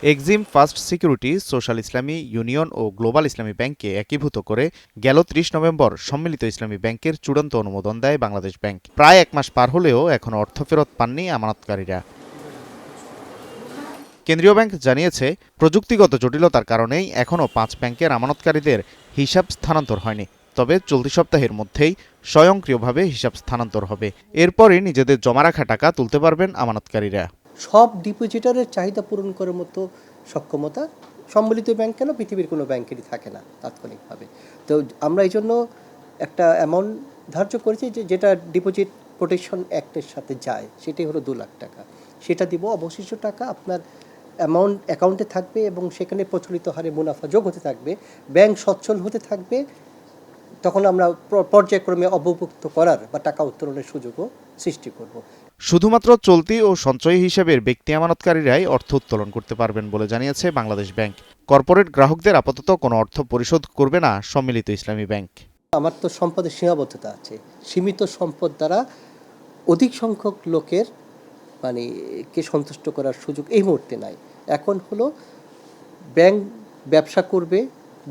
Exim first security, social ইসলামী union ও global ইসলামী ব্যাংককে একীভূত করে গেল ৩০ নভেম্বর সম্মিলিত ইসলামী ব্যাংকের চূড়ান্ত অনুমোদন দেয় বাংলাদেশ ব্যাংক। প্রায় ১ মাস পার হলেও এখনও অর্থ ফেরত পাননি আমানতকারীরা। কেন্দ্রীয় ব্যাংক জানিয়েছে, প্রযুক্তিগত জটিলতার কারণেই এখনও ৫ ব্যাংকের আমানতকারীদের হিসাব স্থানান্তর হয়নি। তবে চলতি সপ্তাহের মধ্যেই স্বয়ংক্রিয়ভাবে হিসাব স্থানান্তর হবে। এরপরই নিজেদের জমা রাখা টাকা তুলতে পারবেন আমানতকারীরা। সব ডিপোজিটরের চাহিদা পূরণ করার মতো সক্ষমতা সম্মিলিত ব্যাংক কেন পৃথিবীর কোনো ব্যাংকেরই থাকে না তাৎক্ষণিকভাবে। তো আমরা এই জন্য একটা অ্যামাউন্ট ধার্য করেছি যেটা ডিপোজিট প্রোটেকশন অ্যাক্টের সাথে যায়, সেটাই হলো 2 লাখ টাকা। সেটা দিব, অবশিষ্ট টাকা আপনার অ্যাকাউন্টে থাকবে এবং সেখানে প্রচলিত হারে মুনাফা যোগ হতে থাকবে, ব্যাংক সচ্ছল হতে থাকবে। তখন আমরা পর্যায়ক্রমে অবমুক্ত করার বা টাকা উত্তোলনের সুযোগও সৃষ্টি করব। শুধুমাত্র চলতি ও সঞ্চয়ী হিসাবের ব্যক্তি আমানতকারীরাই অর্থ উত্তোলন করতে পারবেন বলে জানিয়েছে বাংলাদেশ ব্যাংক। কর্পোরেট গ্রাহকদের আপাতত কোনো অর্থ পরিশোধ করবে না সম্মিলিত ইসলামী ব্যাংক। আমার তো সম্পদের সীমাবদ্ধতা আছে, সীমিত সম্পদ দ্বারা অধিক সংখ্যক লোকের কে সন্তুষ্ট করার সুযোগ এই মুহূর্তে নাই। এখন হলো ব্যাংক ব্যবসা করবে,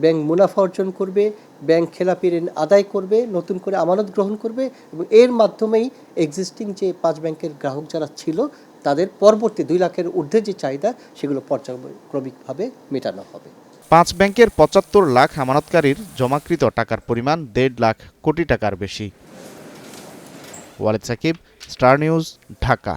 ব্যাংক মুনাফা অর্জন করবে, ব্যাংক খেলাপি ঋণ আদায় করবে, নতুন করে আমানত গ্রহণ করবে এবং এর মাধ্যমেই এক্সিস্টিং যে 5 ব্যাংকের গ্রাহক যারা ছিল তাদের পরবর্তী 2 লাখের ঊর্ধ্বে যে চাহিদা সেগুলো পর্যায়ক্রমিকভাবে মেটানো হবে। 5 ব্যাংকের ৭৫ লাখ আমানতকারীর জমাকৃত টাকার পরিমাণ ১.৫ লাখ কোটি টাকার বেশি। Walid Sakib, star news, Dhaka.